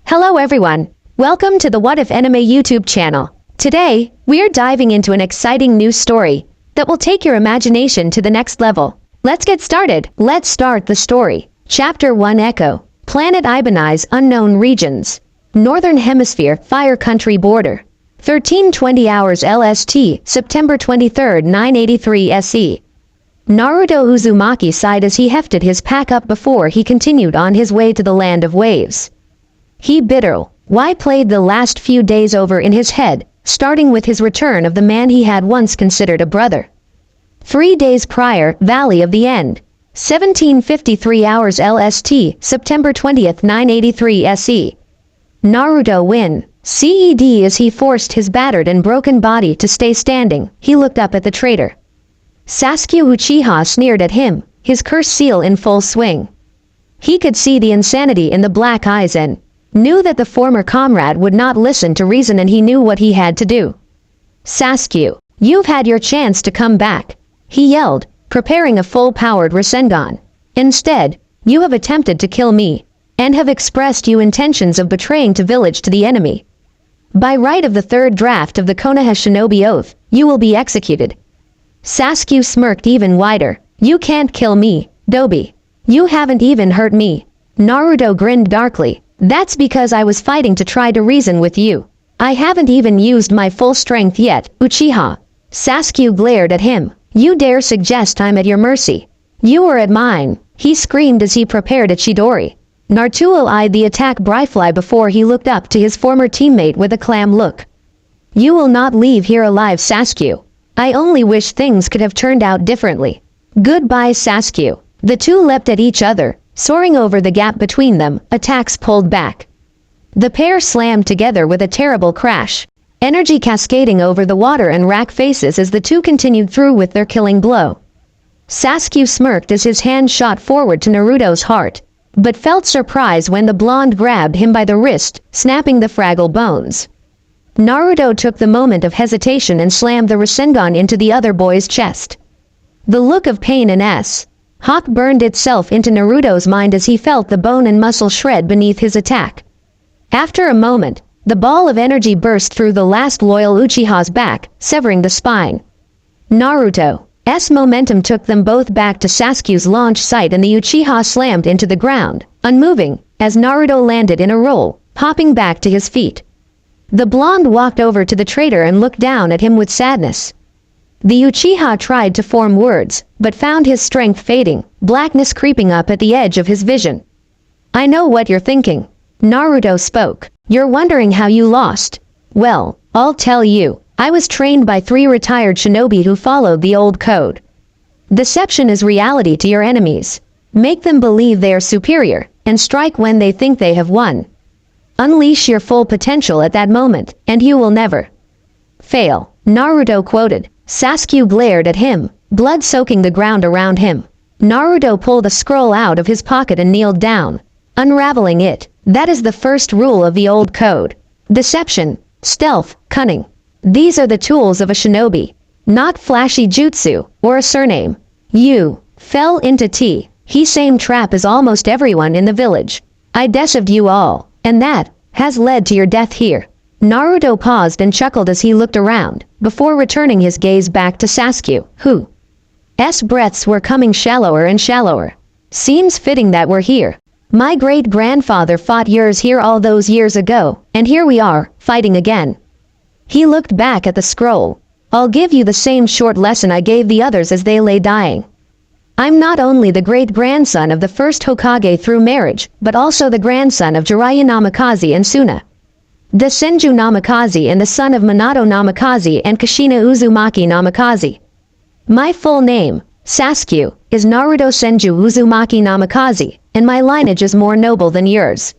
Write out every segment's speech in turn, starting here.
Hello everyone, welcome to the What If Anime YouTube channel. Today, we're diving into an exciting new story that will take your imagination to the next level. Let's get started. Let's start the story. Chapter 1 Echo. Planet Ibanai's Unknown Regions. Northern Hemisphere Fire Country Border. 1320 hours LST, September 23, 983 SE. Naruto Uzumaki sighed as he hefted his pack up before he continued on his way to the land of waves. He bitter, why played the last few days over in his head, starting with his return of the man he had once considered a brother. 3 days prior, Valley of the End. 1753 hours LST, September 20th, 983 SE. Naruto win. CED as he forced his battered and broken body to stay standing, he looked up at the traitor. Sasuke Uchiha sneered at him, his curse seal in full swing. He could see the insanity in the black eyes and knew that the former comrade would not listen to reason, and he knew what he had to do. Sasuke, you've had your chance to come back, he yelled, preparing a full-powered Rasengan. Instead, you have attempted to kill me, and have expressed you intentions of betraying to village to the enemy. By right of the third draft of the Konoha Shinobi Oath, you will be executed. Sasuke smirked even wider. You can't kill me, Dobi. You haven't even hurt me. Naruto grinned darkly. That's because I was fighting to try to reason with you. I haven't even used my full strength yet, Uchiha. Sasuke glared at him. You dare suggest I'm at your mercy? You are at mine, he screamed as he prepared a Chidori. Naruto eyed the attack Bryfly before he looked up to his former teammate with a clam look. You will not leave here alive, Sasuke. I only wish things could have turned out differently. Goodbye, Sasuke. The two leapt at each other, soaring over the gap between them, attacks pulled back. The pair slammed together with a terrible crash, energy cascading over the water and rack faces as the two continued through with their killing blow. Sasuke smirked as his hand shot forward to Naruto's heart, but felt surprise when the blonde grabbed him by the wrist, snapping the fragile bones. Naruto took the moment of hesitation and slammed the Rasengan into the other boy's chest. The look of pain and hawk burned itself into Naruto's mind as he felt the bone and muscle shred beneath his attack. After a moment, the ball of energy burst through the last loyal Uchiha's back, severing the spine. Naruto's momentum took them both back to Sasuke's launch site, and the Uchiha slammed into the ground, unmoving, as Naruto landed in a roll, hopping back to his feet. The blonde walked over to the traitor and looked down at him with sadness. The Uchiha tried to form words, but found his strength fading, blackness creeping up at the edge of his vision. I know what you're thinking. Naruto spoke. You're wondering how you lost. Well, I'll tell you. I was trained by 3 retired shinobi who followed the old code. Deception is reality to your enemies. Make them believe they are superior, and strike when they think they have won. Unleash your full potential at that moment, and you will never fail. Naruto quoted. Sasuke glared at him, blood soaking the ground around him. Naruto pulled a scroll out of his pocket and kneeled down, unraveling it. That is the first rule of the old code. Deception, stealth, cunning. These are the tools of a shinobi, not flashy jutsu, or a surname. You fell into he same trap as almost everyone in the village. I deceived you all, and that has led to your death here. Naruto paused and chuckled as he looked around, before returning his gaze back to Sasuke, whose breaths were coming shallower and shallower. Seems fitting that we're here. My great-grandfather fought yours here all those years ago, and here we are, fighting again. He looked back at the scroll. I'll give you the same short lesson I gave the others as they lay dying. I'm not only the great-grandson of the first Hokage through marriage, but also the grandson of Jiraiya Namikaze and Suna, the Senju Namikaze, and the son of Minato Namikaze and Kushina Uzumaki Namikaze. My full name, Sasuke, is Naruto Senju Uzumaki Namikaze, and my lineage is more noble than yours.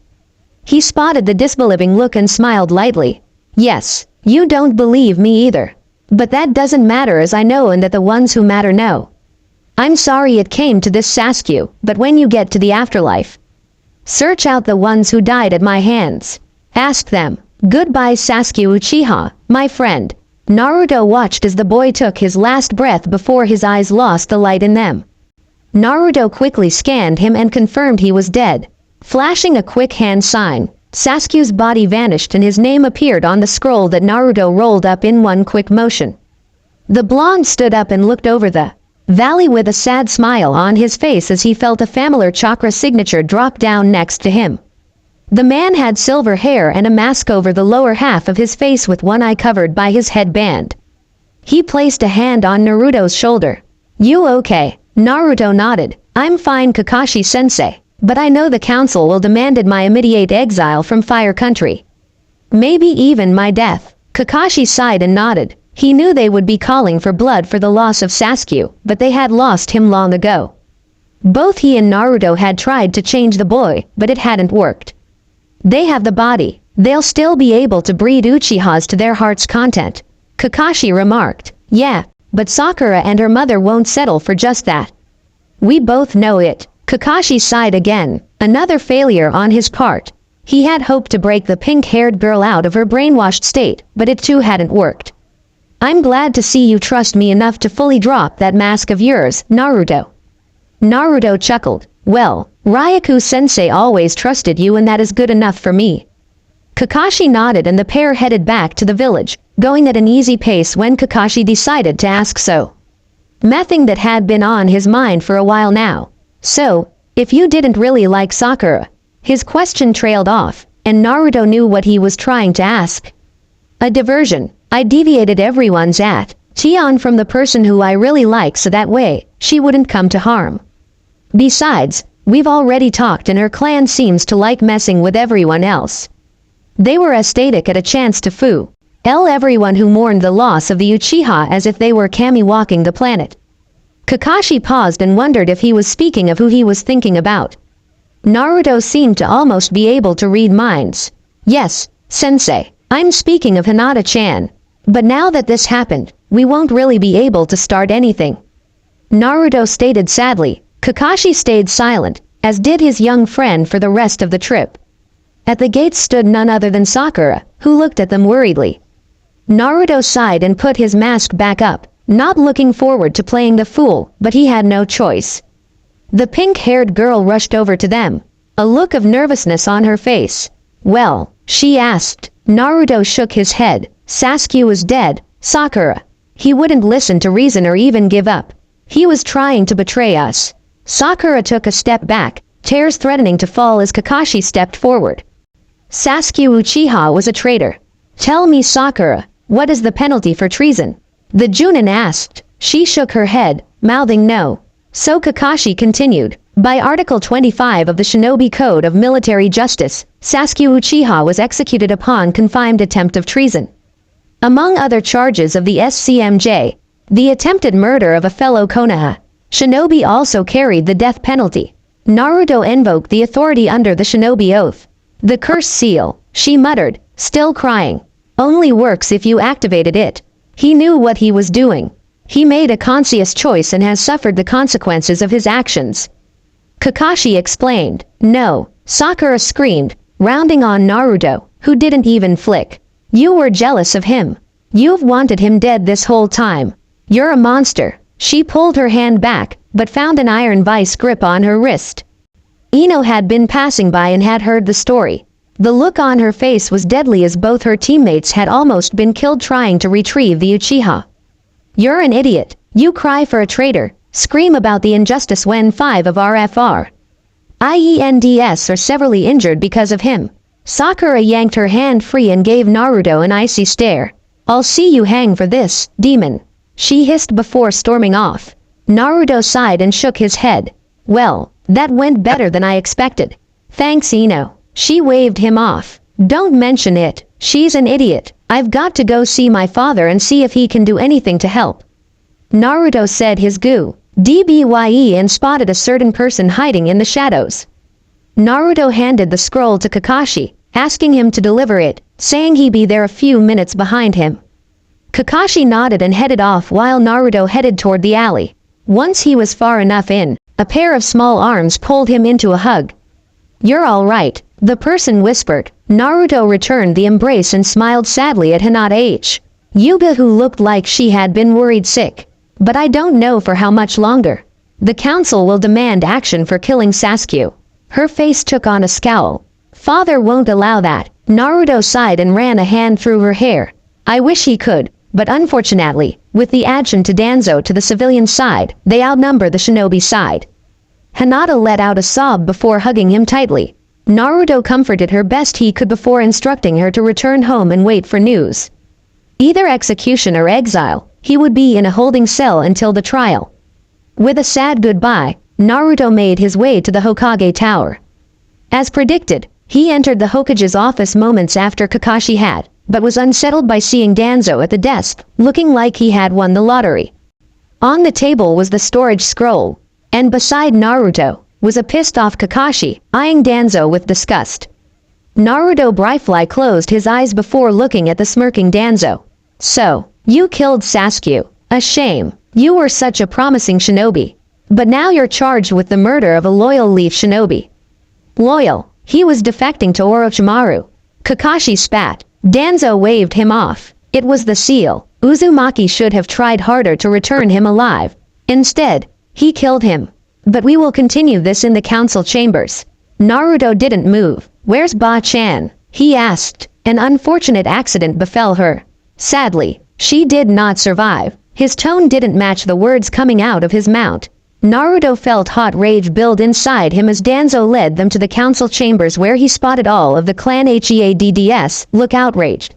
He spotted the disbelieving look and smiled lightly. Yes, you don't believe me either. But that doesn't matter, as I know and that the ones who matter know. I'm sorry it came to this, Sasuke, but when you get to the afterlife, search out the ones who died at my hands. Ask them. Goodbye, Sasuke Uchiha, my friend. Naruto watched as the boy took his last breath before his eyes lost the light in them. Naruto quickly scanned him and confirmed he was dead. Flashing a quick hand sign, Sasuke's body vanished and his name appeared on the scroll that Naruto rolled up in one quick motion. The blonde stood up and looked over the valley with a sad smile on his face as he felt a familiar chakra signature drop down next to him. The man had silver hair and a mask over the lower half of his face with one eye covered by his headband. He placed a hand on Naruto's shoulder. "You okay?" Naruto nodded. "I'm fine, Kakashi-sensei, but I know the council will demand my immediate exile from Fire Country. Maybe even my death." Kakashi sighed and nodded. He knew they would be calling for blood for the loss of Sasuke, but they had lost him long ago. Both he and Naruto had tried to change the boy, but it hadn't worked. They have the body. They'll still be able to breed Uchihas to their heart's content. Kakashi remarked. "Yeah, but Sakura and her mother won't settle for just that. We both know it." Kakashi sighed again. Another failure on his part. He had hoped to break the pink-haired girl out of her brainwashed state, but it too hadn't worked. "I'm glad to see you trust me enough to fully drop that mask of yours, Naruto." Naruto chuckled. "Well, Ryaku-sensei always trusted you and that is good enough for me." Kakashi nodded and the pair headed back to the village, going at an easy pace when Kakashi decided to ask so. Nothing that had been on his mind for a while now. "So, if you didn't really like Sakura?" His question trailed off, and Naruto knew what he was trying to ask. "A diversion. I deviated everyone's attention from the person who I really like so that way, she wouldn't come to harm. Besides, we've already talked and her clan seems to like messing with everyone else." They were ecstatic at a chance to fool everyone who mourned the loss of the Uchiha as if they were kami walking the planet. Kakashi paused and wondered if he was speaking of who he was thinking about. Naruto seemed to almost be able to read minds. "Yes, sensei, I'm speaking of Hinata-chan. But now that this happened, we won't really be able to start anything," Naruto stated sadly. Kakashi stayed silent, as did his young friend for the rest of the trip. At the gates stood none other than Sakura, who looked at them worriedly. Naruto sighed and put his mask back up, not looking forward to playing the fool, but he had no choice. The pink-haired girl rushed over to them, a look of nervousness on her face. "Well?" she asked. Naruto shook his head. "Sasuke was dead, Sakura. He wouldn't listen to reason or even give up. He was trying to betray us." Sakura took a step back, tears threatening to fall as Kakashi stepped forward. "Sasuke Uchiha was a traitor. Tell me, Sakura, what is the penalty for treason?" the Junin asked. She shook her head, mouthing no. So Kakashi continued. "By Article 25 of the Shinobi Code of Military Justice, Sasuke Uchiha was executed upon confirmed attempt of treason. Among other charges of the SCMJ, the attempted murder of a fellow Konoha Shinobi also carried the death penalty." Naruto invoked the authority under the Shinobi Oath. "The cursed seal," she muttered, still crying, "only works if you activated it." He knew what he was doing. He made a conscious choice and has suffered the consequences of his actions. Kakashi explained. "No," Sakura screamed, rounding on Naruto, who didn't even flick. "You were jealous of him. You've wanted him dead this whole time. You're a monster." She pulled her hand back, but found an iron vice grip on her wrist. Ino had been passing by and had heard the story. The look on her face was deadly as both her teammates had almost been killed trying to retrieve the Uchiha. "You're an idiot. You cry for a traitor, scream about the injustice when 5 of our friends are severely injured because of him." Sakura yanked her hand free and gave Naruto an icy stare. "I'll see you hang for this, demon," she hissed before storming off. Naruto sighed and shook his head. "Well, that went better than I expected. Thanks, Ino." She waved him off. "Don't mention it. She's an idiot. I've got to go see my father and see if he can do anything to help." Naruto said his goodbye and spotted a certain person hiding in the shadows. Naruto handed the scroll to Kakashi, asking him to deliver it, saying he'd be there a few minutes behind him. Kakashi nodded and headed off while Naruto headed toward the alley. Once he was far enough in, a pair of small arms pulled him into a hug. "You're all right," the person whispered. Naruto returned the embrace and smiled sadly at Hinata Yuga, who looked like she had been worried sick. "But I don't know for how much longer. The council will demand action for killing Sasuke." Her face took on a scowl. Father won't allow that. Naruto sighed and ran a hand through her hair. I wish he could, but unfortunately, with the addition to Danzo to the civilian side, they outnumber the shinobi side. Hinata let out a sob before hugging him tightly. Naruto comforted her best he could before instructing her to return home and wait for news. Either execution or exile, he would be in a holding cell until the trial. With a sad goodbye, Naruto made his way to the Hokage Tower. As predicted, he entered the Hokage's office moments after Kakashi had, but was unsettled by seeing Danzo at the desk, looking like he had won the lottery. On the table was the storage scroll, and beside Naruto was a pissed-off Kakashi, eyeing Danzo with disgust. Naruto briefly closed his eyes before looking at the smirking Danzo. So, you killed Sasuke. A shame. You were such a promising shinobi. But now you're charged with the murder of a loyal Leaf shinobi. Loyal. He was defecting to Orochimaru. Kakashi spat. Danzo waved him off. It was the seal. Uzumaki should have tried harder to return him alive. Instead, he killed him. But we will continue this in the council chambers. Naruto didn't move. Where's Ba-chan? He asked. An unfortunate accident befell her. Sadly, she did not survive. His tone didn't match the words coming out of his mouth. Naruto felt hot rage build inside him as Danzo led them to the council chambers where he spotted all of the clan Headds look outraged.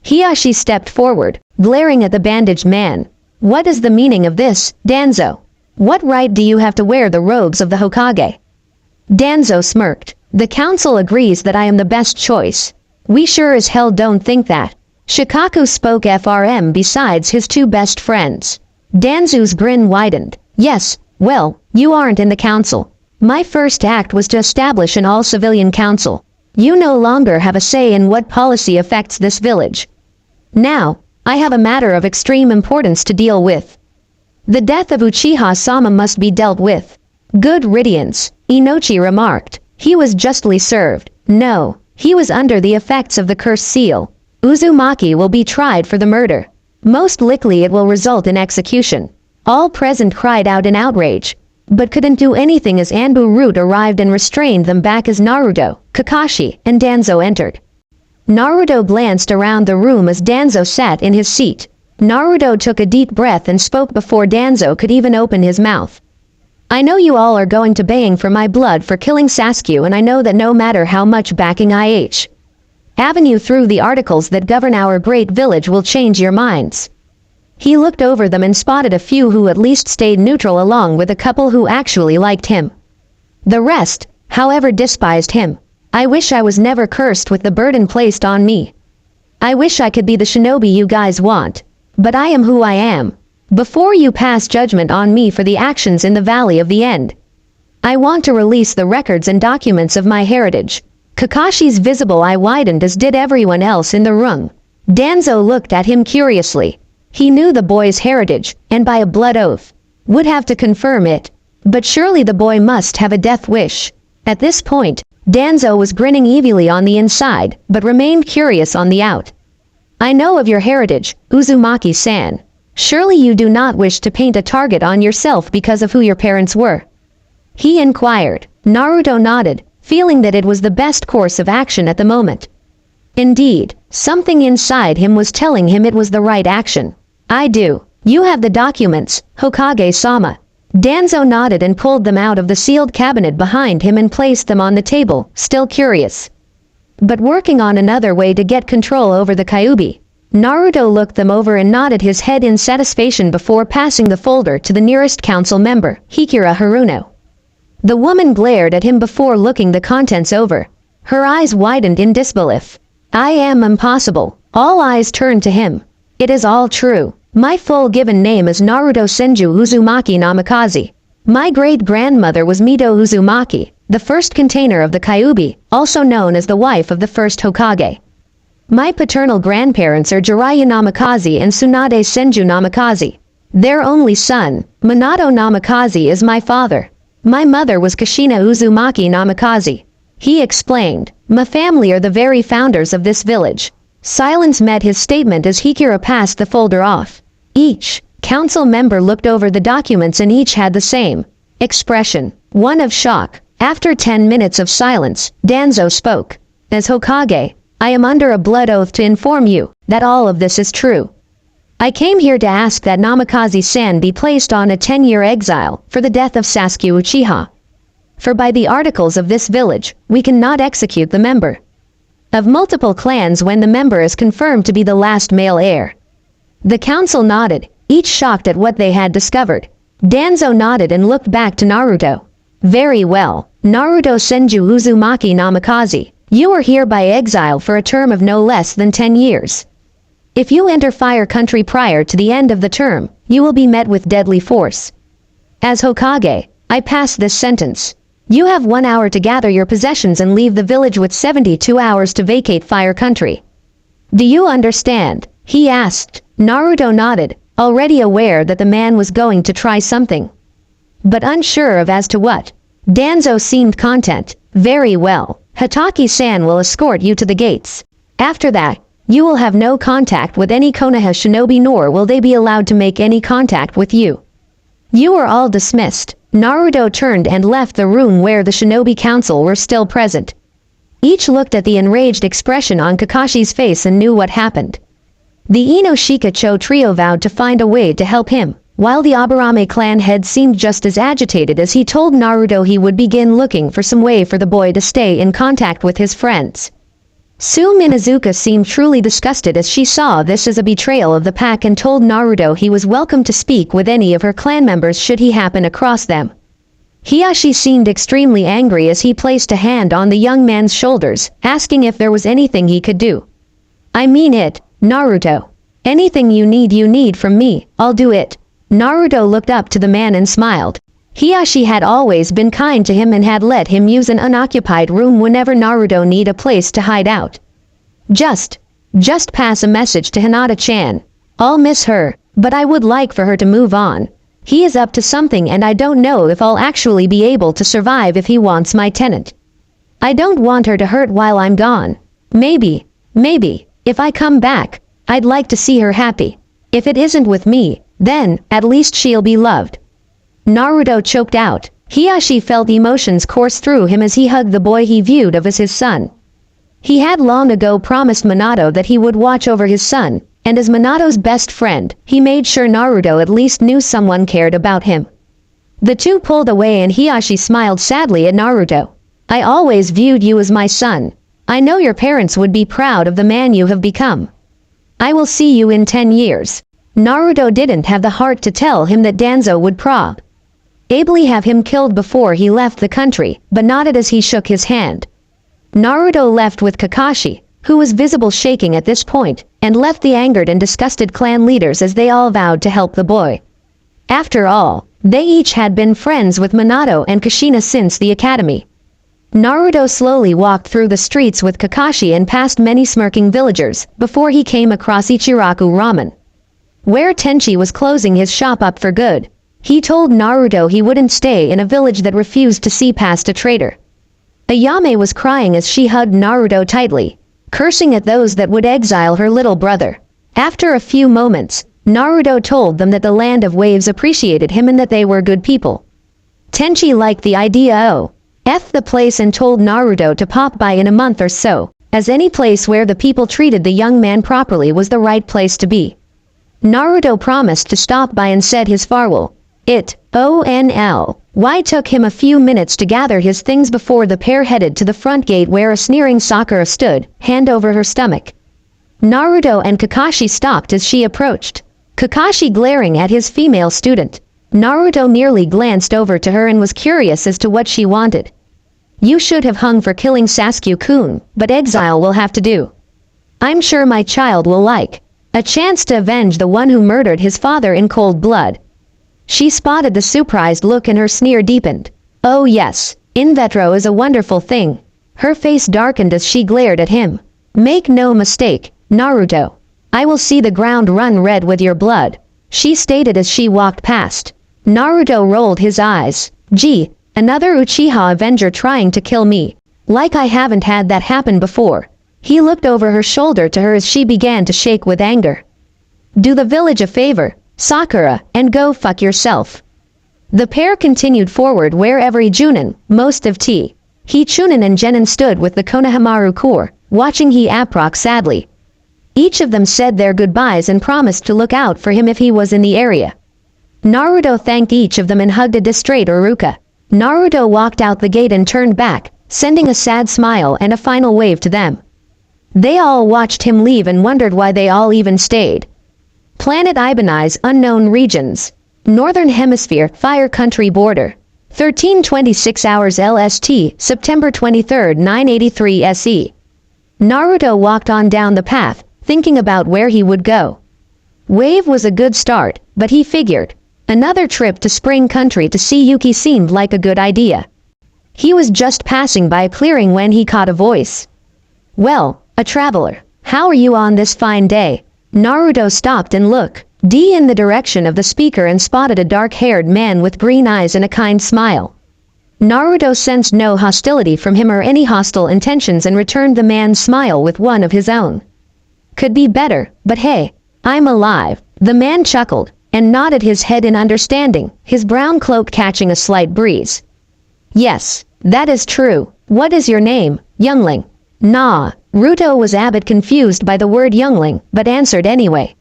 Hiashi stepped forward, glaring at the bandaged man. What is the meaning of this, Danzo? What right do you have to wear the robes of the Hokage? Danzo smirked. The council agrees that I am the best choice. We sure as hell don't think that. Shikaku spoke FRM besides his two best friends. Danzo's grin widened. Yes, well, you aren't in the council. My first act was to establish an all-civilian council. You no longer have a say in what policy affects this village. Now, I have a matter of extreme importance to deal with. The death of Uchiha-sama must be dealt with. Good riddance, Inochi remarked. He was justly served. No, he was under the effects of the cursed seal. Uzumaki will be tried for the murder. Most likely it will result in execution. All present cried out in outrage, but couldn't do anything as Anbu Root arrived and restrained them back as Naruto, Kakashi, and Danzo entered. Naruto glanced around the room as Danzo sat in his seat. Naruto took a deep breath and spoke before Danzo could even open his mouth. I know you all are going to baying for my blood for killing Sasuke, and I know that no matter how much backing Avenue through the articles that govern our great village will change your minds. He looked over them and spotted a few who at least stayed neutral along with a couple who actually liked him. The rest, however, despised him. I wish I was never cursed with the burden placed on me. I wish I could be the shinobi you guys want. But I am who I am. Before you pass judgment on me for the actions in the Valley of the End, I want to release the records and documents of my heritage. Kakashi's visible eye widened as did everyone else in the room. Danzo looked at him curiously. He knew the boy's heritage, and by a blood oath, would have to confirm it. But surely the boy must have a death wish. At this point, Danzo was grinning evilly on the inside, but remained curious on the out. I know of your heritage, Uzumaki-san. Surely you do not wish to paint a target on yourself because of who your parents were? He inquired. Naruto nodded, feeling that it was the best course of action at the moment. Indeed, something inside him was telling him it was the right action. I do. You have the documents, Hokage-sama. Danzo nodded and pulled them out of the sealed cabinet behind him and placed them on the table, still curious. But working on another way to get control over the Kyuubi. Naruto looked them over and nodded his head in satisfaction before passing the folder to the nearest council member, Hikira Haruno. The woman glared at him before looking the contents over. Her eyes widened in disbelief. I am impossible. All eyes turned to him. It is all true. My full given name is Naruto Senju Uzumaki Namikaze. My great-grandmother was Mito Uzumaki, the first container of the Kyuubi, also known as the wife of the first Hokage. My paternal grandparents are Jiraiya Namikaze and Tsunade Senju Namikaze. Their only son, Minato Namikaze, is my father. My mother was Kushina Uzumaki Namikaze. He explained. My family are the very founders of this village. Silence met his statement as Hikira passed the folder off. Each council member looked over the documents and each had the same expression, one of shock. After 10 minutes of silence, Danzo spoke. As Hokage, I am under a blood oath to inform you that all of this is true. I came here to ask that Namikaze-san be placed on a 10-year exile for the death of Sasuke Uchiha. For by the articles of this village, we cannot execute the member of multiple clans when the member is confirmed to be the last male heir. The council nodded, each shocked at what they had discovered. Danzo nodded and looked back to Naruto. Very well, Naruto Senju Uzumaki Namikaze, you are hereby exiled for a term of no less than 10 years. If you enter Fire Country prior to the end of the term, you will be met with deadly force. As Hokage, I pass this sentence. You have 1 hour to gather your possessions and leave the village with 72 hours to vacate Fire Country. Do you understand? He asked. Naruto nodded, already aware that the man was going to try something, but unsure of as to what. Danzo seemed content. Very well. Hatake-san will escort you to the gates. After that, you will have no contact with any Konoha shinobi, nor will they be allowed to make any contact with you. You are all dismissed. Naruto turned and left the room where the shinobi council were still present. Each looked at the enraged expression on Kakashi's face and knew what happened. The Inoshika-cho trio vowed to find a way to help him, while the Aburame clan head seemed just as agitated as he told Naruto he would begin looking for some way for the boy to stay in contact with his friends. Tsu Minazuka seemed truly disgusted as she saw this as a betrayal of the pack and told Naruto he was welcome to speak with any of her clan members should he happen across them. Hiyashi seemed extremely angry as he placed a hand on the young man's shoulders, asking if there was anything he could do. I mean it, Naruto. Anything you need from me, I'll do it. Naruto looked up to the man and smiled. Hiyashi had always been kind to him and had let him use an unoccupied room whenever Naruto needed a place to hide out. Just pass a message to Hinata-chan. I'll miss her, but I would like for her to move on. He is up to something and I don't know if I'll actually be able to survive if he wants my tenant. I don't want her to hurt while I'm gone. Maybe, if I come back, I'd like to see her happy. If it isn't with me, then, at least she'll be loved. Naruto choked out. Hiyashi felt emotions course through him as he hugged the boy he viewed of as his son. He had long ago promised Minato that he would watch over his son, and as Minato's best friend, he made sure Naruto at least knew someone cared about him. The two pulled away and Hiyashi smiled sadly at Naruto. I always viewed you as my son. I know your parents would be proud of the man you have become. I will see you in 10 years. Naruto didn't have the heart to tell him that Danzo would ably have him killed before he left the country, but nodded as he shook his hand. Naruto left with Kakashi, who was visible shaking at this point, and left the angered and disgusted clan leaders as they all vowed to help the boy. After all, they each had been friends with Minato and Kushina since the academy. Naruto slowly walked through the streets with Kakashi and past many smirking villagers, before he came across Ichiraku Ramen, where Tenchi was closing his shop up for good. He told Naruto he wouldn't stay in a village that refused to see past a traitor. Ayame was crying as she hugged Naruto tightly, cursing at those that would exile her little brother. After a few moments, Naruto told them that the Land of Waves appreciated him and that they were good people. Tenchi liked the idea of the place and told Naruto to pop by in a month or so, as any place where the people treated the young man properly was the right place to be. Naruto promised to stop by and said his farewell. It took him a few minutes to gather his things before the pair headed to the front gate where a sneering Sakura stood, hand over her stomach. Naruto and Kakashi stopped as she approached, Kakashi glaring at his female student. Naruto nearly glanced over to her and was curious as to what she wanted. You should have hung for killing Sasuke-kun, but exile will have to do. I'm sure my child will like a chance to avenge the one who murdered his father in cold blood. She spotted the surprised look and her sneer deepened. Oh yes, in vitro is a wonderful thing. Her face darkened as she glared at him. Make no mistake, Naruto. I will see the ground run red with your blood, she stated as she walked past. Naruto rolled his eyes. Gee, another Uchiha Avenger trying to kill me. Like I haven't had that happen before. He looked over her shoulder to her as she began to shake with anger. Do the village a favor, Sakura, and go fuck yourself. The pair continued forward where every Junin, most of T. Hichunin and Genin stood with the Konohamaru Corps, watching Aprox sadly. Each of them said their goodbyes and promised to look out for him if he was in the area. Naruto thanked each of them and hugged a distraught Uruka. Naruto walked out the gate and turned back, sending a sad smile and a final wave to them. They all watched him leave and wondered why they all even stayed. Planet Ibanai's Unknown Regions. Northern Hemisphere, Fire Country Border. 13:26 hours LST, September 23, 983 SE. Naruto walked on down the path, thinking about where he would go. Wave was a good start, but he figured, another trip to Spring Country to see Yuki seemed like a good idea. He was just passing by a clearing when he caught a voice. "Well, a traveler, how are you on this fine day?" Naruto stopped and looked in the direction of the speaker and spotted a dark-haired man with green eyes and a kind smile. Naruto sensed no hostility from him or any hostile intentions and returned the man's smile with one of his own. "Could be better, but hey, I'm alive." The man chuckled and nodded his head in understanding, his brown cloak catching a slight breeze. "Yes, that is true. What is your name, youngling?" Naruto was a bit confused by the word youngling, but answered anyway.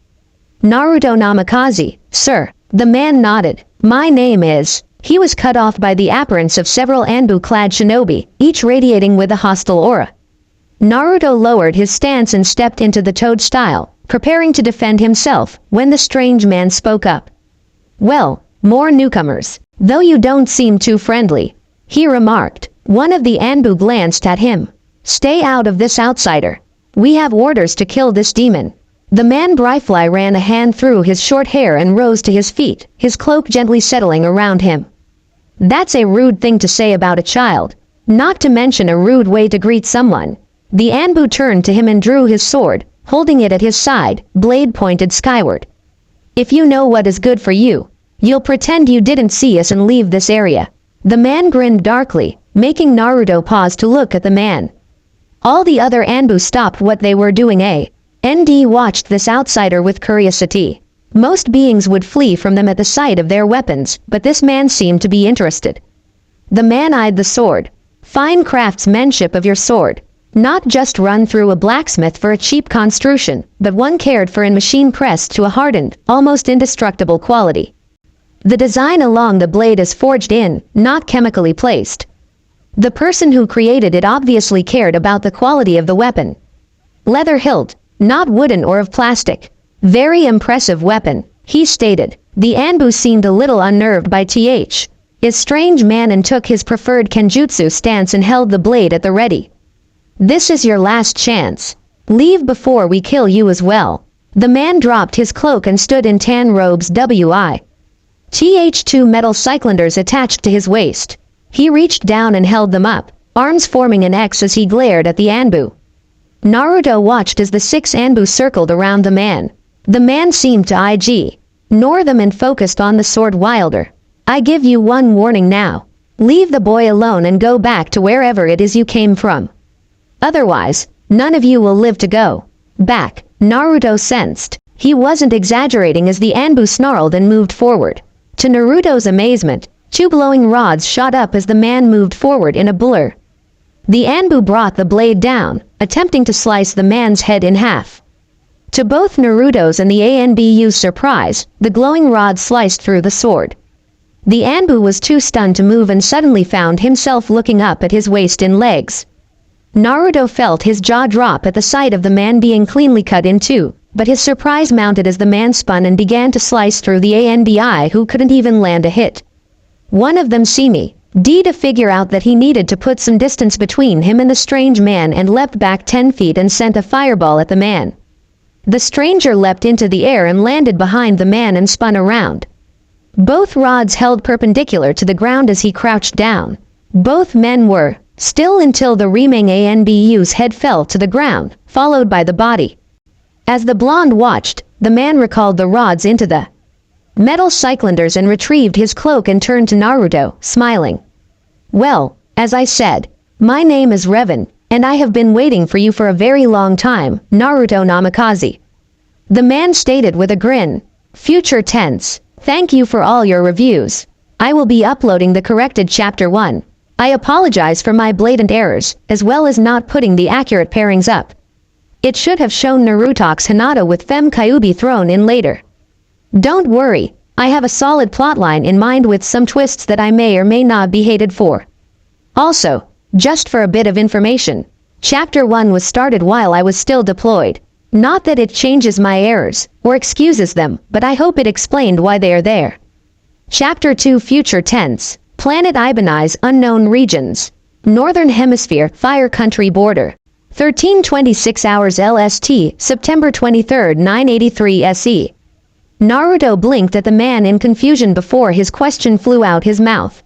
"Naruto Namikaze, sir." The man nodded. "My name is..." He was cut off by the appearance of several Anbu-clad shinobi, each radiating with a hostile aura. Naruto lowered his stance and stepped into the toad-style, preparing to defend himself, when the strange man spoke up. "Well, more newcomers, though you don't seem too friendly," he remarked. One of the Anbu glanced at him. "Stay out of this, outsider. We have orders to kill this demon." The man Bryfly ran a hand through his short hair and rose to his feet, his cloak gently settling around him. "That's a rude thing to say about a child, not to mention a rude way to greet someone." The Anbu turned to him and drew his sword, holding it at his side, blade pointed skyward. "If you know what is good for you, you'll pretend you didn't see us and leave this area." The man grinned darkly, making Naruto pause to look at the man. All the other Anbu stopped what they were doing. ND watched this outsider with curiosity. Most beings would flee from them at the sight of their weapons, but this man seemed to be interested. The man eyed the sword. "Fine craftsmanship of your sword. Not just run through a blacksmith for a cheap construction, but one cared for and machine pressed to a hardened, almost indestructible quality. The design along the blade is forged in, not chemically placed. The person who created it obviously cared about the quality of the weapon. Leather hilt, not wooden or of plastic. Very impressive weapon," he stated. The Anbu seemed a little unnerved by his strange man and took his preferred kenjutsu stance and held the blade at the ready. "This is your last chance. Leave before we kill you as well." The man dropped his cloak and stood in tan robes two metal cylinders attached to his waist. He reached down and held them up, arms forming an X as he glared at the Anbu. Naruto watched as the 6 Anbu circled around the man. The man seemed to ignore them and focused on the sword wielder. "I give you one warning now. Leave the boy alone and go back to wherever it is you came from. Otherwise, none of you will live to go back." Naruto sensed he wasn't exaggerating as the Anbu snarled and moved forward. To Naruto's amazement, 2 glowing rods shot up as the man moved forward in a blur. The Anbu brought the blade down, attempting to slice the man's head in half. To both Naruto's and the Anbu's surprise, the glowing rod sliced through the sword. The Anbu was too stunned to move and suddenly found himself looking up at his waist and legs. Naruto felt his jaw drop at the sight of the man being cleanly cut in two, but his surprise mounted as the man spun and began to slice through the Anbu who couldn't even land a hit. One of them see me. To figure out that he needed to put some distance between him and the strange man and leapt back 10 feet and sent a fireball at the man. The stranger leapt into the air and landed behind the man and spun around. Both rods held perpendicular to the ground as he crouched down. Both men were still until the remaining Anbu's head fell to the ground, followed by the body. As the blonde watched, the man recalled the rods into the metal cylinders and retrieved his cloak and turned to Naruto, smiling. "Well, as I said, my name is Revan, and I have been waiting for you for a very long time, Naruto Namikaze." The man stated with a grin. Future tense. "Thank you for all your reviews. I will be uploading the corrected Chapter 1. I apologize for my blatant errors, as well as not putting the accurate pairings up. It should have shown Naruto's Hinata with Fem Kyuubi thrown in later. Don't worry, I have a solid plotline in mind with some twists that I may or may not be hated for. Also, just for a bit of information, Chapter 1 was started while I was still deployed. Not that it changes my errors, or excuses them, but I hope it explained why they are there. Chapter 2 Future Tense, Planet Ibanez Unknown Regions, Northern Hemisphere Fire Country Border, 1326 hours LST, September 23, 983 SE. Naruto blinked at the man in confusion before his question flew out his mouth.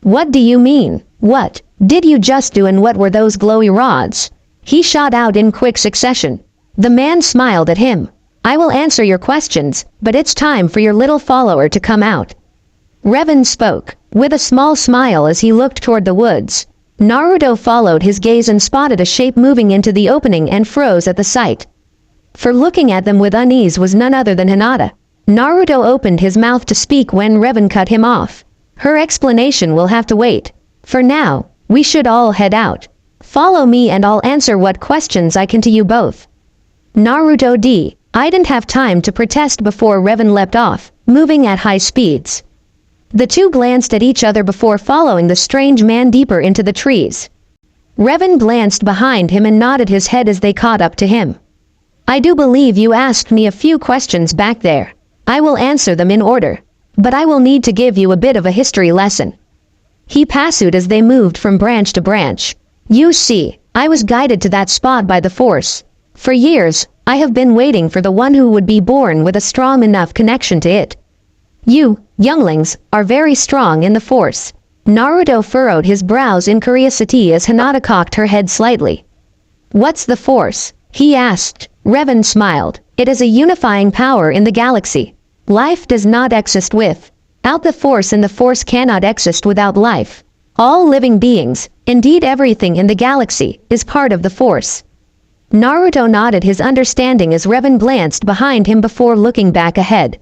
What do you mean? What did you just do and what were those glowy rods? He shot out in quick succession. The man smiled at him. I will answer your questions, but it's time for your little follower to come out. Revan spoke, with a small smile as he looked toward the woods. Naruto followed his gaze and spotted a shape moving into the opening and froze at the sight. For looking at them with unease was none other than Hinata. Naruto opened his mouth to speak when Revan cut him off. Her explanation will have to wait. For now, we should all head out. Follow me and I'll answer what questions I can to you both. Naruto D. I didn't have time to protest before Revan leapt off, moving at high speeds. The two glanced at each other before following the strange man deeper into the trees. Revan glanced behind him and nodded his head as they caught up to him. I do believe you asked me a few questions back there. I will answer them in order, but I will need to give you a bit of a history lesson. He passed as they moved from branch to branch. You see, I was guided to that spot by the Force. For years, I have been waiting for the one who would be born with a strong enough connection to it. You, younglings, are very strong in the Force. Naruto furrowed his brows in curiosity as Hinata cocked her head slightly. What's the Force? He asked. Revan smiled. It is a unifying power in the galaxy. Life does not exist without the Force and the Force cannot exist without life. All living beings, indeed everything in the galaxy, is part of the Force. Naruto nodded his understanding as Revan glanced behind him before looking back ahead.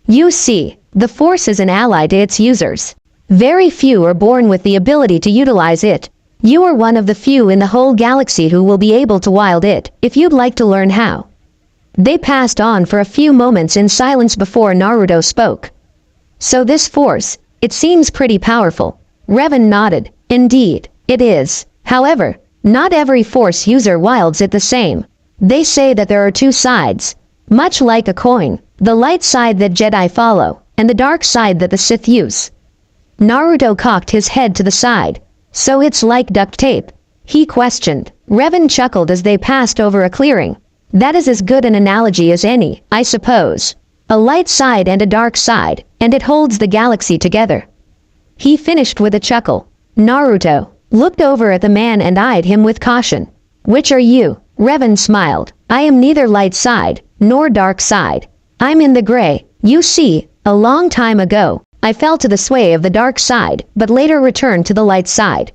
You see, the Force is an ally to its users. Very few are born with the ability to utilize it. You are one of the few in the whole galaxy who will be able to wield it, if you'd like to learn how. They passed on for a few moments in silence before Naruto spoke. So this Force, it seems pretty powerful. Revan nodded. Indeed, it is. However, not every Force user wields it the same. They say that there are two sides. Much like a coin, the light side that Jedi follow, and the dark side that the Sith use. Naruto cocked his head to the side. So it's like duct tape? He questioned. Revan chuckled as they passed over a clearing. That is as good an analogy as any, I suppose. A light side and a dark side, and it holds the galaxy together. He finished with a chuckle. Naruto looked over at the man and eyed him with caution. Which are you? Revan smiled. I am neither light side, nor dark side. I'm in the gray. You see, a long time ago, I fell to the sway of the dark side, but later returned to the light side.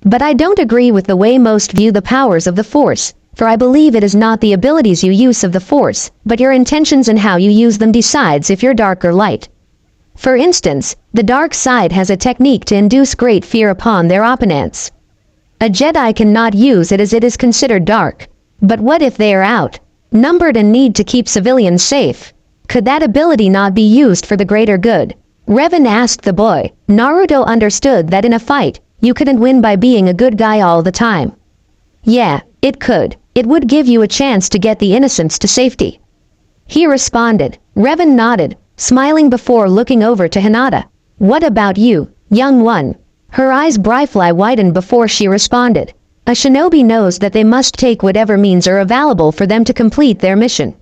But I don't agree with the way most view the powers of the Force, for I believe it is not the abilities you use of the Force, but your intentions and how you use them decides if you're dark or light. For instance, the dark side has a technique to induce great fear upon their opponents. A Jedi cannot use it as it is considered dark. But what if they are outnumbered and need to keep civilians safe? Could that ability not be used for the greater good? Revan asked the boy. Naruto understood that in a fight, you couldn't win by being a good guy all the time. Yeah, it could. It would give you a chance to get the innocents to safety. He responded. Revan nodded, smiling before looking over to Hinata. What about you, young one? Her eyes brightly widened before she responded. A shinobi knows that they must take whatever means are available for them to complete their mission.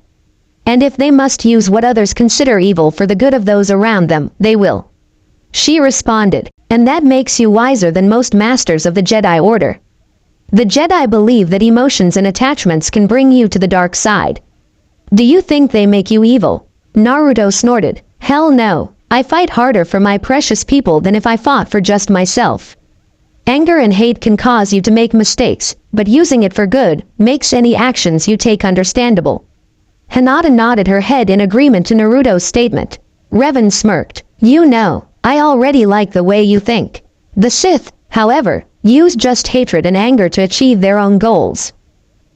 And if they must use what others consider evil for the good of those around them, they will. She responded, and that makes you wiser than most masters of the Jedi Order. The Jedi believe that emotions and attachments can bring you to the dark side. Do you think they make you evil? Naruto snorted. Hell no. I fight harder for my precious people than if I fought for just myself. Anger and hate can cause you to make mistakes, but using it for good makes any actions you take understandable. Hinata nodded her head in agreement to Naruto's statement. Revan smirked. You know, I already like the way you think. The Sith, however, use just hatred and anger to achieve their own goals.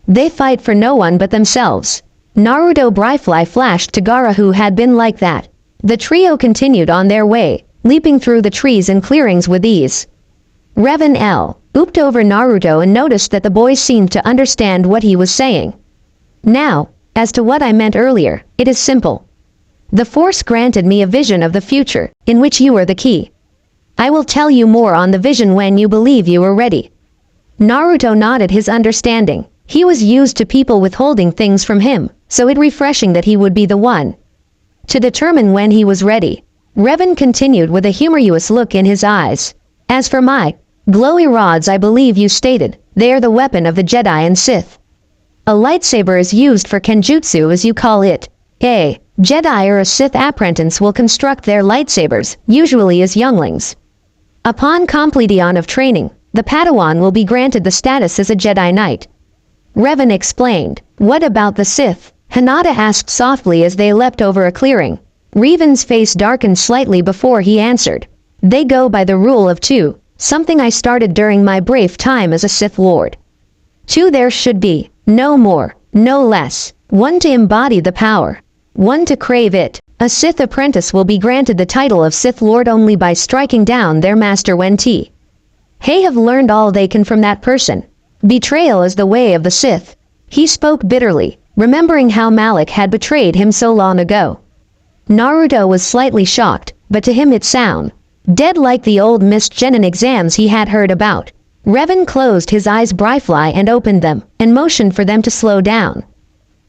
They fight for no one but themselves. Naruto briefly flashed to Gaara, who had been like that. The trio continued on their way, leaping through the trees and clearings with ease. Revan looked over Naruto and noticed that the boy seemed to understand what he was saying. Now, as to what I meant earlier, it is simple. The Force granted me a vision of the future, in which you are the key. I will tell you more on the vision when you believe you are ready. Naruto nodded his understanding. He was used to people withholding things from him, so it refreshing that he would be the one to determine when he was ready. Revan continued with a humorous look in his eyes. As for my glowy rods, I believe you stated, they are the weapon of the Jedi and Sith. A lightsaber is used for kenjutsu, as you call it. A Jedi or a Sith apprentice will construct their lightsabers, usually as younglings. Upon completion of training, the Padawan will be granted the status as a Jedi Knight. Revan explained. What about the Sith? Hinata asked softly as they leapt over a clearing. Revan's face darkened slightly before he answered. They go by the rule of two, something I started during my brief time as a Sith Lord. Two there should be, no more, no less. One to embody the power, one to crave it. A Sith apprentice will be granted the title of Sith Lord only by striking down their master when they have learned all they can from that person. Betrayal is the way of the Sith. He spoke bitterly, remembering how Malak had betrayed him so long ago. Naruto was slightly shocked, but to him it sounded dead like the old Miss Genin exams he had heard about. Revan closed his eyes briefly and opened them, and motioned for them to slow down.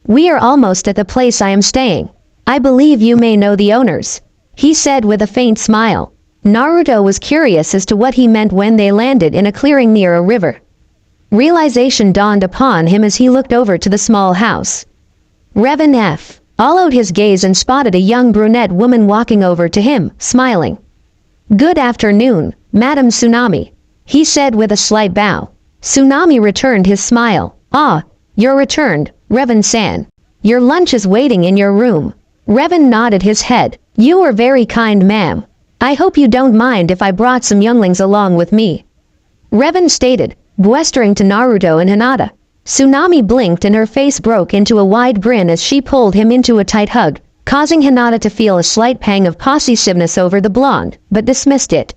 We are almost at the place I am staying. I believe you may know the owners, he said with a faint smile. Naruto was curious as to what he meant when they landed in a clearing near a river. Realization dawned upon him as he looked over to the small house. Revan followed his gaze and spotted a young brunette woman walking over to him, smiling. Good afternoon, Madam Tsunami, he said with a slight bow. Tsunami returned his smile. Ah, you're returned, Revan-san. Your lunch is waiting in your room. Revan nodded his head. You are very kind, ma'am. I hope you don't mind if I brought some younglings along with me, Revan stated, gesturing to Naruto and Hinata. Tsunami blinked and her face broke into a wide grin as she pulled him into a tight hug, causing Hinata to feel a slight pang of possessiveness over the blonde, but dismissed it.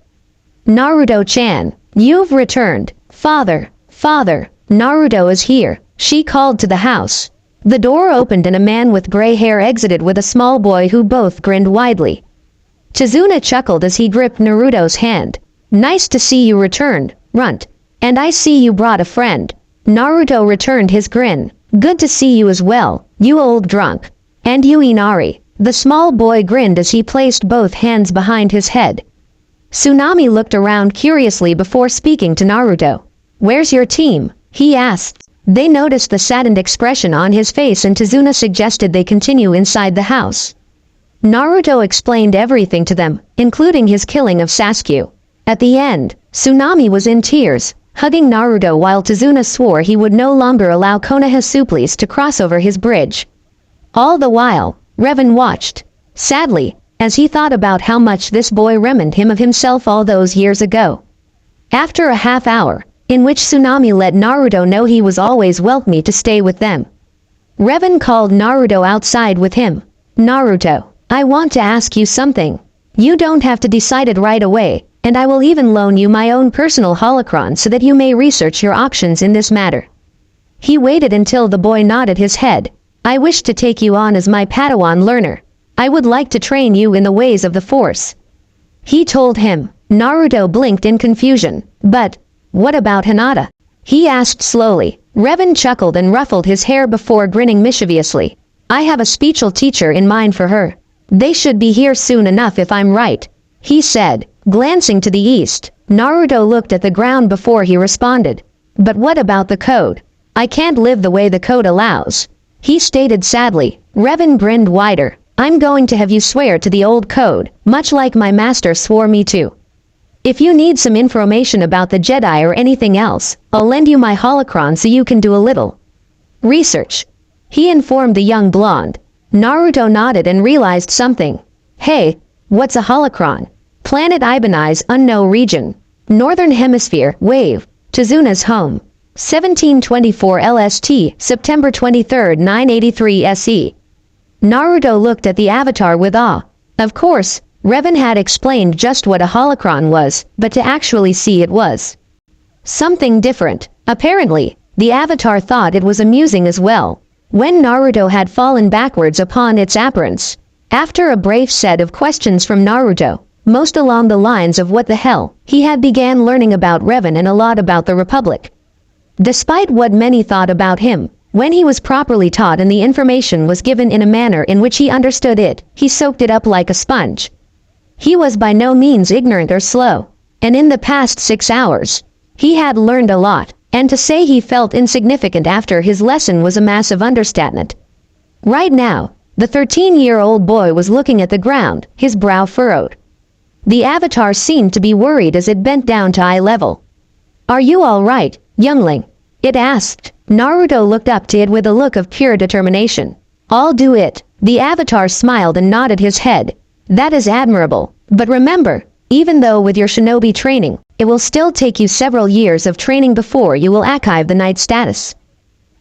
Naruto-chan, you've returned. Father, Naruto is here, she called to the house. The door opened and a man with gray hair exited with a small boy who both grinned widely. Chizuna chuckled as he gripped Naruto's hand. Nice to see you returned, runt. And I see you brought a friend. Naruto returned his grin. Good to see you as well, you old drunk. And you Inari. The small boy grinned as he placed both hands behind his head. Tsunami looked around curiously before speaking to Naruto. Where's your team? He asked. They noticed the saddened expression on his face and Chizuna suggested they continue inside the house. Naruto explained everything to them, including his killing of Sasuke. At the end, Tsunami was in tears, hugging Naruto while Chizuna swore he would no longer allow Konoha supplies to cross over his bridge. All the while, Revan watched, sadly, as he thought about how much this boy reminded him of himself all those years ago. After a half hour, in which Tsunami let Naruto know he was always welcome to stay with them, Revan called Naruto outside with him. Naruto, I want to ask you something. You don't have to decide it right away, and I will even loan you my own personal holocron so that you may research your options in this matter. He waited until the boy nodded his head. I wish to take you on as my Padawan learner. I would like to train you in the ways of the Force, he told him. Naruto blinked in confusion. But what about Hinata? He asked slowly. Revan chuckled and ruffled his hair before grinning mischievously. I have a special teacher in mind for her. They should be here soon enough if I'm right, he said, glancing to the east. Naruto looked at the ground before he responded. But what about the code? I can't live the way the code allows, he stated sadly. Revan grinned wider. I'm going to have you swear to the old code, much like my master swore me to. If you need some information about the Jedi or anything else, I'll lend you my holocron so you can do a little research, he informed the young blonde. Naruto nodded and realized something. Hey, what's a holocron? Planet Ibanez unknown region. Northern Hemisphere, wave. Tizuna's home. 1724 LST, September 23, 983 SE. Naruto looked at the avatar with awe. Of course, Revan had explained just what a holocron was, but to actually see it was something different. Apparently, the avatar thought it was amusing as well. When Naruto had fallen backwards upon its appearance, after a brief set of questions from Naruto, most along the lines of what the hell, he had began learning about Revan and a lot about the Republic. Despite what many thought about him, when he was properly taught and the information was given in a manner in which he understood it, he soaked it up like a sponge. He was by no means ignorant or slow, and in the past 6 hours, he had learned a lot, and to say he felt insignificant after his lesson was a massive understatement. Right now, the 13-year-old boy was looking at the ground, his brow furrowed. The avatar seemed to be worried as it bent down to eye level. "Are you all right, youngling?" it asked. Naruto looked up to it with a look of pure determination. "I'll do it." The avatar smiled and nodded his head. "That is admirable, but remember, even though with your shinobi training, it will still take you several years of training before you will achieve the knight status."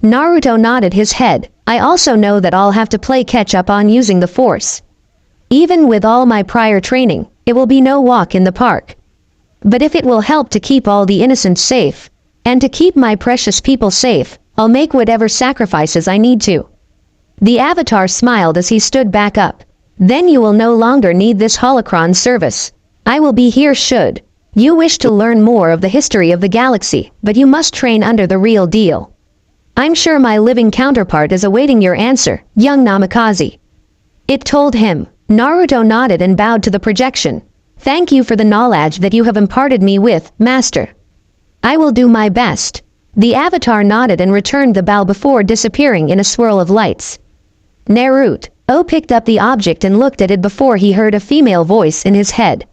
Naruto nodded his head. "I also know that I'll have to play catch-up on using the Force. Even with all my prior training, it will be no walk in the park. But if it will help to keep all the innocents safe, and to keep my precious people safe, I'll make whatever sacrifices I need to." The avatar smiled as he stood back up. "Then you will no longer need this holocron service. I will be here should you wish to learn more of the history of the galaxy, but you must train under the real deal. I'm sure my living counterpart is awaiting your answer, young Namikaze." It told him. Naruto nodded and bowed to the projection. "Thank you for the knowledge that you have imparted me with, Master. I will do my best." The avatar nodded and returned the bow before disappearing in a swirl of lights. Naruto picked up the object and looked at it before he heard a female voice in his head.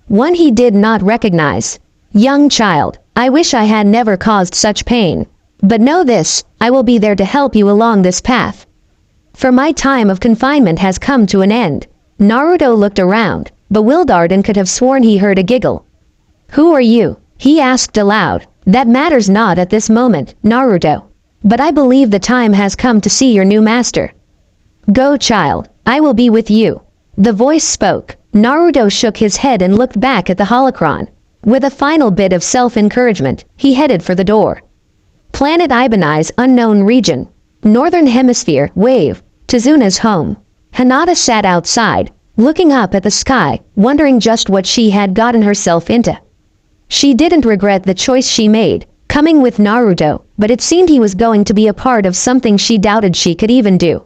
One he did not recognize. "Young child, I wish I had never caused such pain. But know this, I will be there to help you along this path. For my time of confinement has come to an end." Naruto looked around, bewildered, and could have sworn he heard a giggle. "Who are you?" he asked aloud. "That matters not at this moment, Naruto. But I believe the time has come to see your new master. Go, child, I will be with you." The voice spoke. Naruto shook his head and looked back at the holocron. With a final bit of self-encouragement, he headed for the door. Planet Ibanez unknown region. Northern Hemisphere, wave. Tizuna's home. Hinata sat outside, looking up at the sky, wondering just what she had gotten herself into. She didn't regret the choice she made, coming with Naruto, but it seemed he was going to be a part of something she doubted she could even do.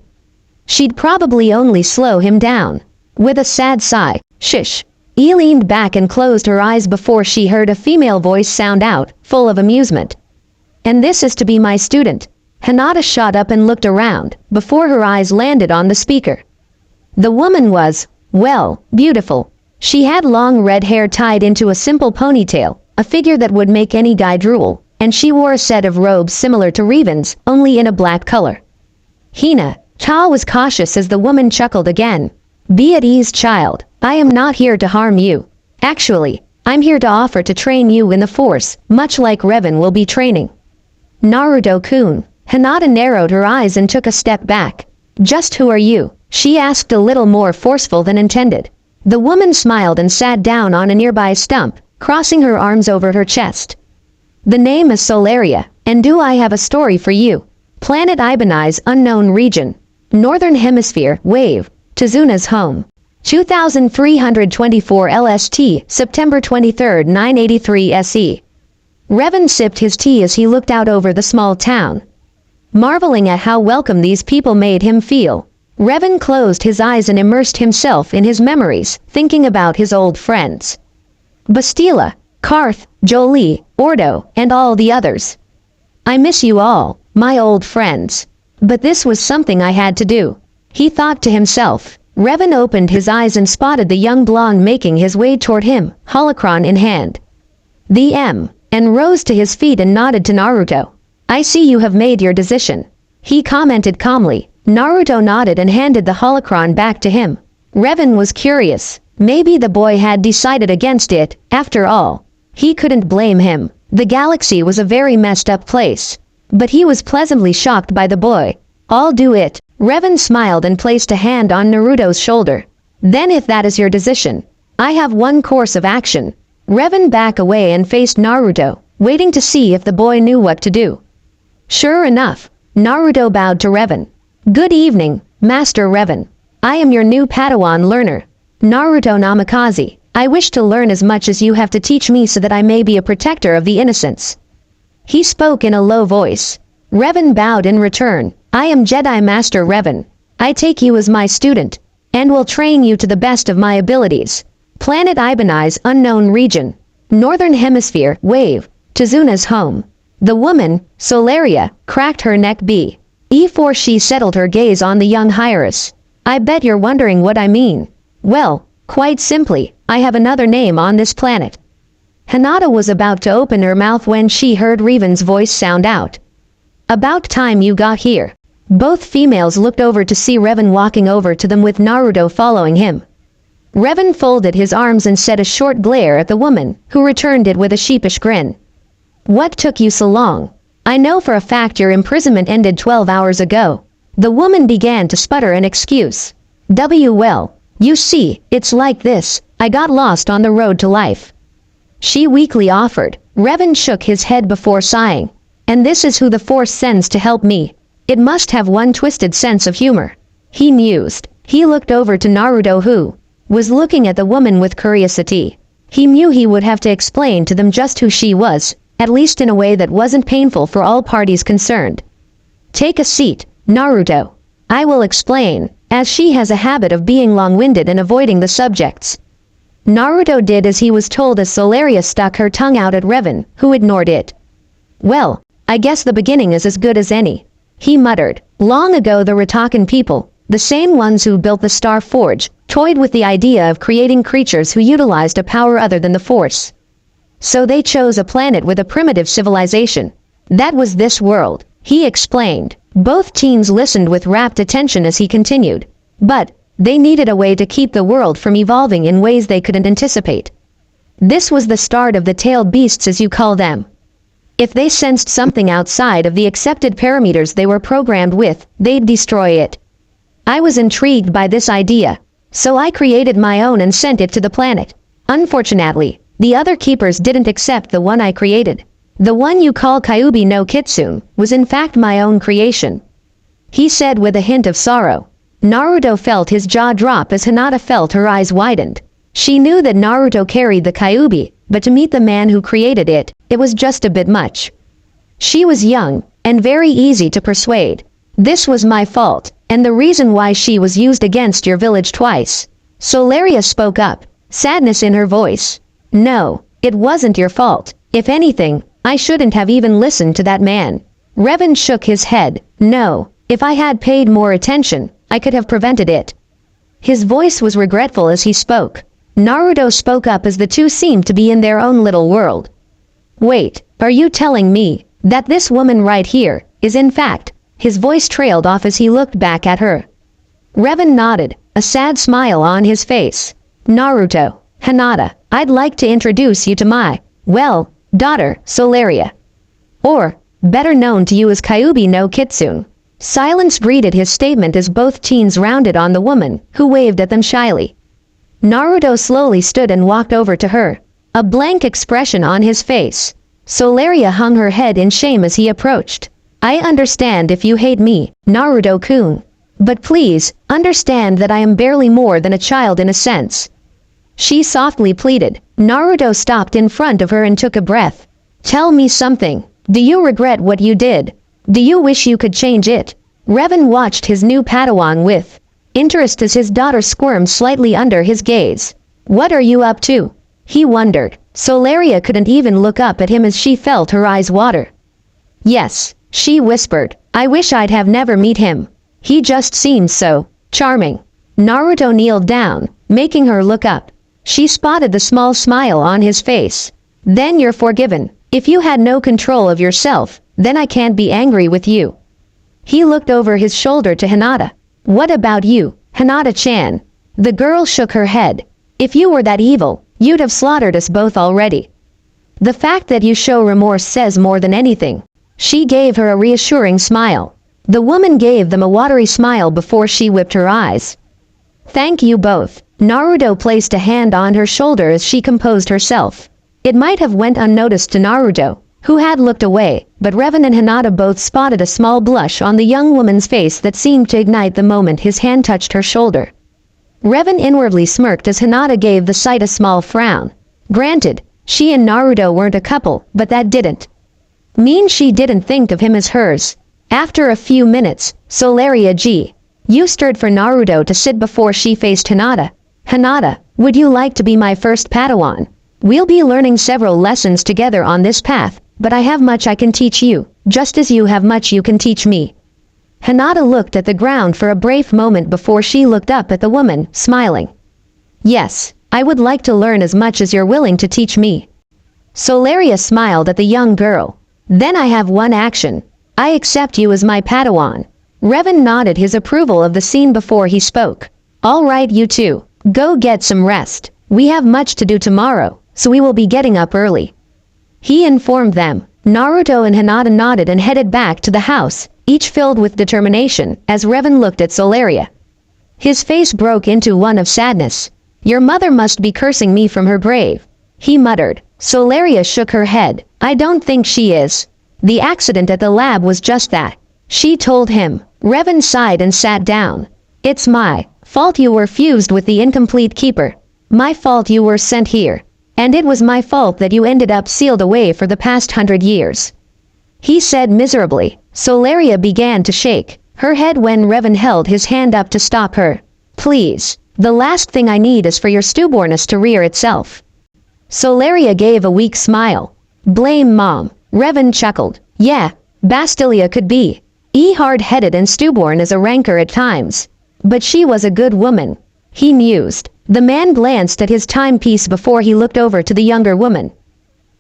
She'd probably only slow him down. With a sad sigh, "Shish." He leaned back and closed her eyes before she heard a female voice sound out, full of amusement. "And this is to be my student." Hinata shot up and looked around, before her eyes landed on the speaker. The woman was, well, beautiful. She had long red hair tied into a simple ponytail, a figure that would make any guy drool, and she wore a set of robes similar to Revan's, only in a black color. Hinata was cautious as the woman chuckled again. "Be at ease, child. I am not here to harm you. Actually, I'm here to offer to train you in the Force, much like Revan will be training." "Naruto-kun." Hinata narrowed her eyes and took a step back. "Just who are you?" she asked, a little more forceful than intended. The woman smiled and sat down on a nearby stump, crossing her arms over her chest. "The name is Solaria, and do I have a story for you?" Planet Ibanez unknown region. Northern Hemisphere, wave. Tizuna's home. 2324 LST, September 23, 983 SE. Revan sipped his tea as he looked out over the small town. Marveling at how welcome these people made him feel, Revan closed his eyes and immersed himself in his memories, thinking about his old friends. Bastila, Karth, Jolie, Ordo, and all the others. "I miss you all, my old friends. But this was something I had to do," he thought to himself. Revan opened his eyes and spotted the young blonde making his way toward him, holocron in hand. And rose to his feet and nodded to Naruto. "I see you have made your decision," he commented calmly. Naruto nodded and handed the holocron back to him. Revan was curious. Maybe the boy had decided against it, after all. He couldn't blame him. The galaxy was a very messed up place. But he was pleasantly shocked by the boy. I'll do it. Revan smiled and placed a hand on Naruto's shoulder. Then if that is your decision, I have one course of action. Revan backed away and faced Naruto, waiting to see if the boy knew what to do. Sure enough, Naruto bowed to Revan. Good evening, Master Revan. I am your new Padawan learner, Naruto Namikaze. I wish to learn as much as you have to teach me so that I may be a protector of the innocents. He spoke in a low voice. Revan bowed in return. I am Jedi Master Revan. I take you as my student, and will train you to the best of my abilities. Planet Ibanai's unknown region. Northern Hemisphere, wave. Tizuna's home. The woman, Solaria, cracked her neck before she settled her gaze on the young heiress. I bet you're wondering what I mean. Well, quite simply, I have another name on this planet. Hinata was about to open her mouth when she heard Revan's voice sound out. About time you got here. Both females looked over to see Revan walking over to them with Naruto following him. Revan folded his arms and set a short glare at the woman, who returned it with a sheepish grin. What took you so long? I know for a fact your imprisonment ended 12 hours ago. The woman began to sputter an excuse. Well, you see, it's like this. I got lost on the road to life. She weakly offered. Revan shook his head before sighing. And this is who the Force sends to help me. It must have one twisted sense of humor. He mused. He looked over to Naruto who was looking at the woman with curiosity. He knew he would have to explain to them just who she was, at least in a way that wasn't painful for all parties concerned. Take a seat, Naruto. I will explain, as she has a habit of being long-winded and avoiding the subjects. Naruto did as he was told as Solaria stuck her tongue out at Revan, who ignored it. Well, I guess the beginning is as good as any. He muttered. Long ago the Ratakan people, the same ones who built the Star Forge, toyed with the idea of creating creatures who utilized a power other than the Force. So they chose a planet with a primitive civilization. That was this world, he explained. Both teens listened with rapt attention as he continued. But they needed a way to keep the world from evolving in ways they couldn't anticipate. This was the start of the tailed beasts as you call them. If they sensed something outside of the accepted parameters they were programmed with, they'd destroy it. I was intrigued by this idea, so I created my own and sent it to the planet. Unfortunately, the other keepers didn't accept the one I created. The one you call Kyuubi no Kitsune was in fact my own creation. He said with a hint of sorrow. Naruto felt his jaw drop as Hinata felt her eyes widened. She knew that Naruto carried the Kyuubi, but to meet the man who created it, it was just a bit much. She was young, and very easy to persuade. This was my fault, and the reason why she was used against your village twice. Solaria spoke up, sadness in her voice. No, it wasn't your fault. If anything, I shouldn't have even listened to that man. Revan shook his head. No, if I had paid more attention, I could have prevented it. His voice was regretful as he spoke. Naruto spoke up as the two seemed to be in their own little world. Wait, are you telling me that this woman right here is in fact? His voice trailed off as he looked back at her. Revan nodded, a sad smile on his face. Naruto, Hinata, I'd like to introduce you to my, well, daughter, Solaria. Or, better known to you as Kyuubi no Kitsune. Silence greeted his statement as both teens rounded on the woman, who waved at them shyly. Naruto slowly stood and walked over to her, a blank expression on his face. Solaria hung her head in shame as he approached. I understand if you hate me, Naruto-kun. But please, understand that I am barely more than a child in a sense. She softly pleaded. Naruto stopped in front of her and took a breath. Tell me something. Do you regret what you did? Do you wish you could change it? Revan watched his new Padawan with interest as his daughter squirmed slightly under his gaze. What are you up to? He wondered. Solaria couldn't even look up at him as she felt her eyes water. Yes, she whispered. I wish I'd have never met him. He just seemed so charming. Naruto kneeled down, making her look up. She spotted the small smile on his face. Then you're forgiven. If you had no control of yourself, then I can't be angry with you. He looked over his shoulder to Hinata. What about you, Hinata-chan? The girl shook her head. If you were that evil, you'd have slaughtered us both already. The fact that you show remorse says more than anything. She gave her a reassuring smile. The woman gave them a watery smile before she whipped her eyes. Thank you both. Naruto placed a hand on her shoulder as she composed herself. It might have went unnoticed to Naruto, who had looked away, but Revan and Hinata both spotted a small blush on the young woman's face that seemed to ignite the moment his hand touched her shoulder. Revan inwardly smirked as Hinata gave the sight a small frown. Granted, she and Naruto weren't a couple, but that didn't mean she didn't think of him as hers. After a few minutes, Solaria G. You stirred for Naruto to sit before she faced Hinata. Hinata, would you like to be my first Padawan? We'll be learning several lessons together on this path, but I have much I can teach you, just as you have much you can teach me. Hinata looked at the ground for a brief moment before she looked up at the woman, smiling. Yes, I would like to learn as much as you're willing to teach me. Solaria smiled at the young girl. Then I have one action. I accept you as my Padawan. Revan nodded his approval of the scene before he spoke. All right, you two, go get some rest. We have much to do tomorrow, so we will be getting up early. He informed them. Naruto and Hinata nodded and headed back to the house, each filled with determination, as Revan looked at Solaria. His face broke into one of sadness. Your mother must be cursing me from her grave, he muttered. Solaria shook her head. I don't think she is. The accident at the lab was just that, she told him. Revan sighed and sat down. It's my fault you were fused with the incomplete keeper. My fault you were sent here. And it was my fault that you ended up sealed away for the past 100 years. He said miserably. Solaria began to shake her head when Revan held his hand up to stop her. Please, the last thing I need is for your stubbornness to rear itself. Solaria gave a weak smile. Blame Mom. Revan chuckled. Yeah, Bastilia could be hard-headed and stubborn as a rancor at times. But she was a good woman. He mused. The man glanced at his timepiece before he looked over to the younger woman.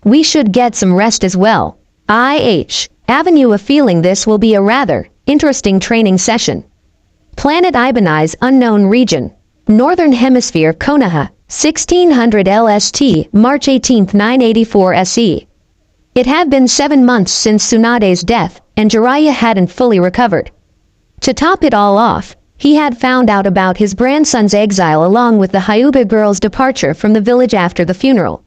We should get some rest as well. Avenue of feeling this will be a rather interesting training session. Planet Ibanai's unknown region. Northern Hemisphere Konoha, 1600 LST, March 18, 984 SE. It had been 7 months since Tsunade's death, and Jiraiya hadn't fully recovered. To top it all off, he had found out about his grandson's exile along with the Hyuga girl's departure from the village after the funeral.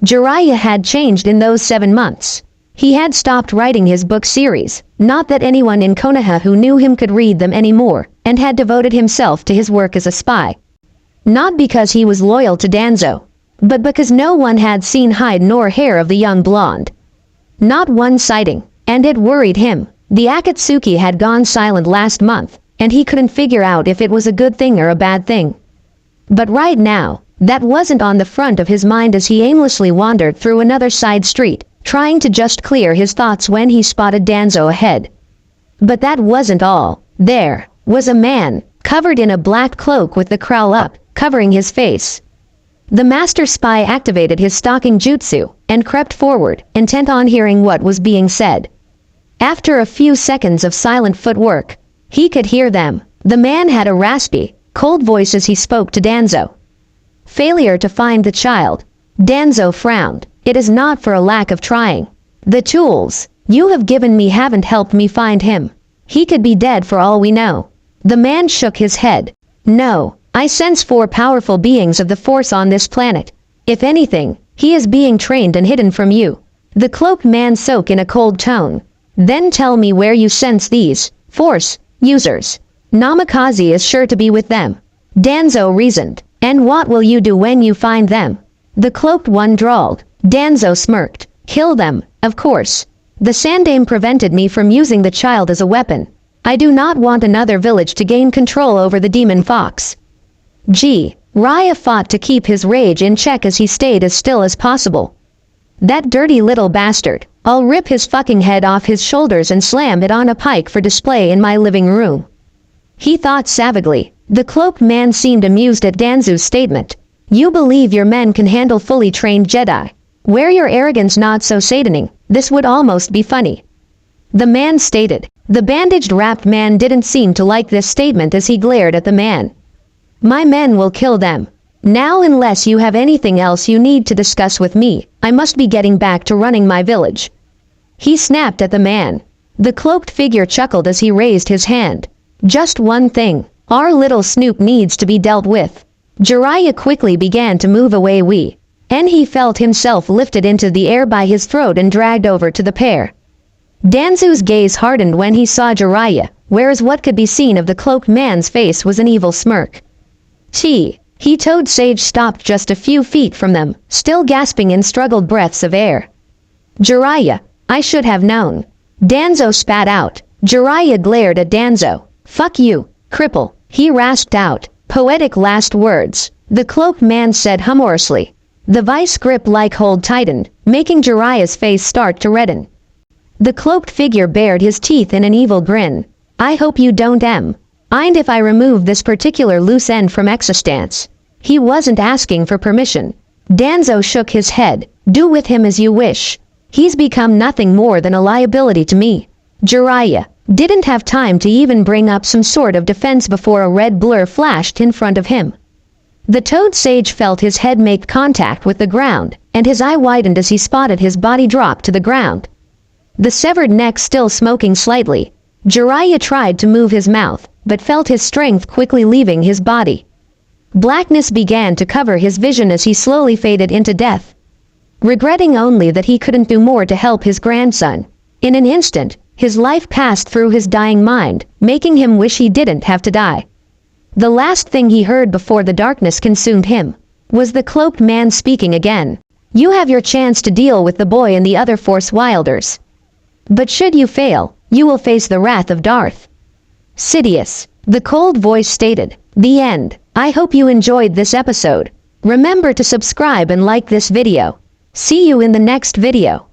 Jiraiya had changed in those 7 months. He had stopped writing his book series, not that anyone in Konoha who knew him could read them anymore, and had devoted himself to his work as a spy. Not because he was loyal to Danzo, but because no one had seen hide nor hair of the young blonde. Not one sighting, and it worried him. The Akatsuki had gone silent last month, and he couldn't figure out if it was a good thing or a bad thing. But right now, that wasn't on the front of his mind as he aimlessly wandered through another side street, trying to just clear his thoughts when he spotted Danzo ahead. But that wasn't all. There was a man, covered in a black cloak with the crown up, covering his face. The master spy activated his stalking jutsu, and crept forward, intent on hearing what was being said. After a few seconds of silent footwork, he could hear them. The man had a raspy, cold voice as he spoke to Danzo. Failure to find the child. Danzo frowned. It is not for a lack of trying. The tools you have given me haven't helped me find him. He could be dead for all we know. The man shook his head. No, I sense 4 powerful beings of the Force on this planet. If anything, he is being trained and hidden from you. The cloaked man spoke in a cold tone. Then tell me where you sense these Force users. Namikaze is sure to be with them. Danzo reasoned. And what will you do when you find them? The cloaked one drawled. Danzo smirked. Kill them, of course. The Sandame prevented me from using the child as a weapon. I do not want another village to gain control over the demon fox. Raya fought to keep his rage in check as he stayed as still as possible. That dirty little bastard. I'll rip his fucking head off his shoulders and slam it on a pike for display in my living room. He thought savagely. The cloaked man seemed amused at Danzo's statement. You believe your men can handle fully trained Jedi. Were your arrogance not so saddening, this would almost be funny. The man stated. The bandaged wrapped man didn't seem to like this statement as he glared at the man. My men will kill them. Now unless you have anything else you need to discuss with me, I must be getting back to running my village. He snapped at the man. The cloaked figure chuckled as he raised his hand. Just one thing. Our little Snoop needs to be dealt with. Jiraiya quickly began to move away and he felt himself lifted into the air by his throat and dragged over to the pair. Danzu's gaze hardened when he saw Jiraiya, whereas what could be seen of the cloaked man's face was an evil smirk. He Toad Sage stopped just a few feet from them, still gasping in struggled breaths of air. Jiraiya, I should have known. Danzo spat out. Jiraiya glared at Danzo. Fuck you, cripple, he rasped out. Poetic last words. The cloaked man said humorously. The vice grip-like hold tightened, making Jiraiya's face start to redden. The cloaked figure bared his teeth in an evil grin. I hope you don't mind if I remove this particular loose end from existence. He wasn't asking for permission. Danzo shook his head. Do with him as you wish. He's become nothing more than a liability to me. Jiraiya didn't have time to even bring up some sort of defense before a red blur flashed in front of him. The Toad Sage felt his head make contact with the ground, and his eye widened as he spotted his body drop to the ground. The severed neck still smoking slightly. Jiraiya tried to move his mouth, but felt his strength quickly leaving his body. Blackness began to cover his vision as he slowly faded into death. Regretting only that he couldn't do more to help his grandson. In an instant, his life passed through his dying mind, making him wish he didn't have to die. The last thing he heard before the darkness consumed him was the cloaked man speaking again. You have your chance to deal with the boy and the other Force Wilders. But should you fail, you will face the wrath of Darth Sidious. The cold voice stated. The end. I hope you enjoyed this episode. Remember to subscribe and like this video. See you in the next video.